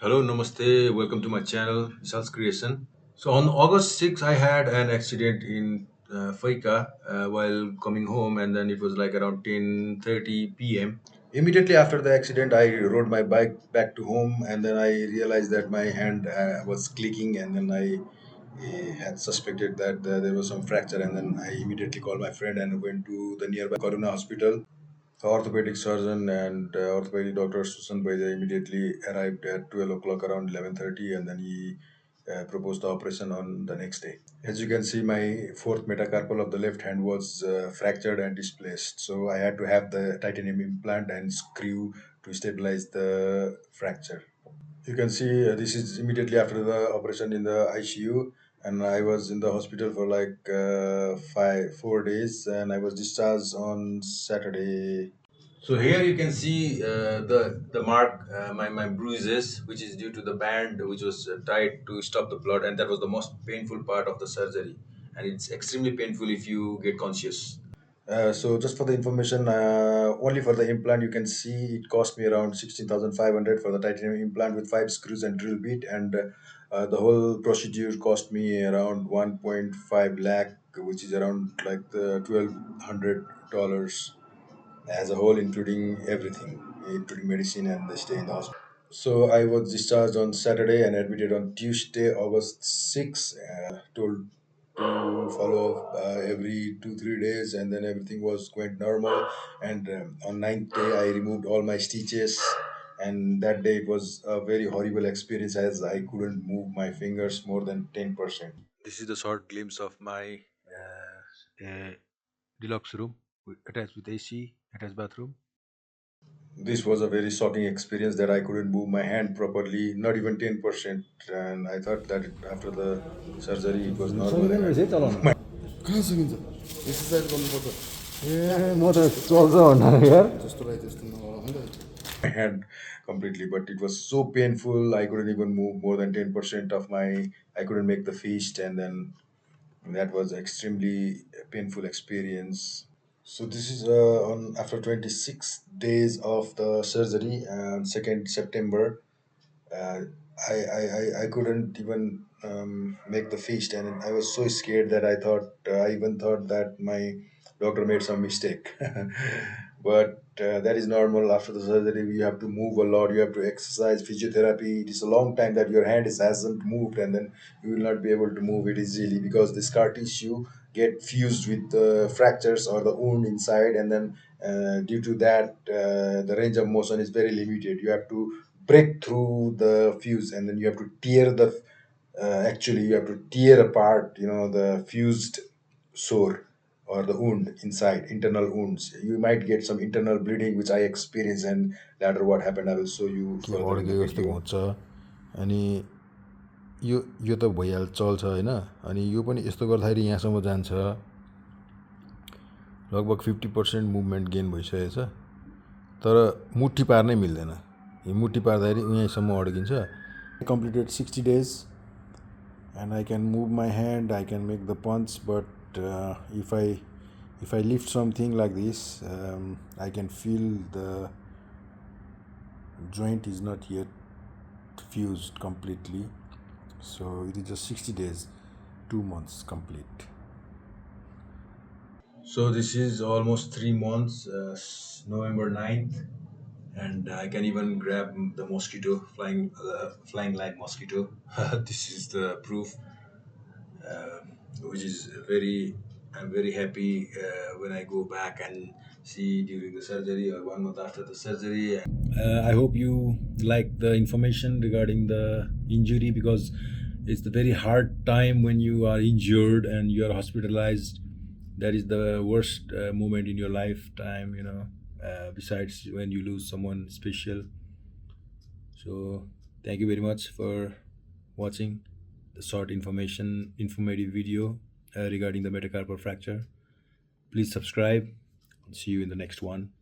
Hello, namaste. Welcome to my channel, Sal's Creation. So on August 6th, I had an accident in Faika while coming home, and then it was like around 10:30 p.m. Immediately after the accident, I rode my bike back to home, and then I realized that my hand was clicking, and then I had suspected that there was some fracture, and then I immediately called my friend and went to the nearby Corona hospital. The orthopedic surgeon and orthopedic doctor Susan Baija immediately arrived at 12 o'clock around 11:30, and then he proposed the operation on the next day. As you can see, my fourth metacarpal of the left hand was fractured and displaced. So I had to have the titanium implant and screw to stabilize the fracture. You can see this is immediately after the operation in the ICU, and I was in the hospital for like 4 days, and I was discharged on Saturday. So here you can see the mark, my bruises, which is due to the band which was tied to stop the blood, and that was the most painful part of the surgery, and it's extremely painful if you get conscious. So just for the information, only for the implant, you can see it cost me around 16,500 for the titanium implant with five screws and drill bit, and the whole procedure cost me around 1.5 lakh, which is around like the $1,200 as a whole, including everything, including medicine and the stay in the hospital. So I was discharged on Saturday and admitted on Tuesday, August 6th. Told to follow up every 2 3 days, and then everything was quite normal. And on ninth day, I removed all my stitches. And that day it was a very horrible experience as I couldn't move my fingers more than 10%. This is the short glimpse of my deluxe room attached with AC, attached bathroom. This was a very shocking experience that I couldn't move my hand properly, not even 10%. And I thought that after the surgery it was normal and I could move my. कहाँ सकिन्छ exercise गर्नुपर्छ ए म त चल्छ भनेर यार जस्तोलाई त्यस्तो नगरौँ नि त My hand completely, but it was so painful. I couldn't even move more than 10% of my. I couldn't make the fist, and then that was extremely painful experience. So this is on after 26 days of the surgery, 2nd September. uh, I couldn't even make the feast, and I was so scared that I even thought that my doctor made some mistake. But that is normal after the surgery. You have to move a lot. You have to exercise, physiotherapy. It is a long time that your hand hasn't moved, and then you will not be able to move it easily because the scar tissue get fused with the fractures or the wound inside, and then due to that, the range of motion is very limited. You have to break through the fuse, and then you have to tear the actually you have to tear apart, the fused sore or the wound inside, internal wounds. You might get some internal bleeding, which I experienced, and later what happened I will show you के further in the अड्केको जस्तो video. घुँच्छ अनि यो यो त भइहाल्छ चल्छ होइन अनि यो पनि यस्तो गर्दाखेरि यहाँसम्म जान्छ लगभग 50% मुभमेन्ट गेन भइसकेछ तर मुठी पार्नै मिल्दैन यो मुठी पार्दाखेरि यहीँसम्म अड्किन्छ completed 60 days and I can move my hand, I can make the punch, but if I lift something like this, I can feel the joint is not yet fused completely. So it is just 60 days, 2 months complete. So this is almost 3 months, November 9th, and I can even grab the mosquito flying like mosquito. This is the proof, uh, which is very. I'm very happy when I go back and see during the surgery or 1 month after the surgery. I hope you like the information regarding the injury, because it's a very hard time when you are injured and you are hospitalized. That is the worst moment in your lifetime, besides when you lose someone special. So thank you very much for watching the short informative video regarding the metacarpal fracture. Please subscribe and see you in the next one.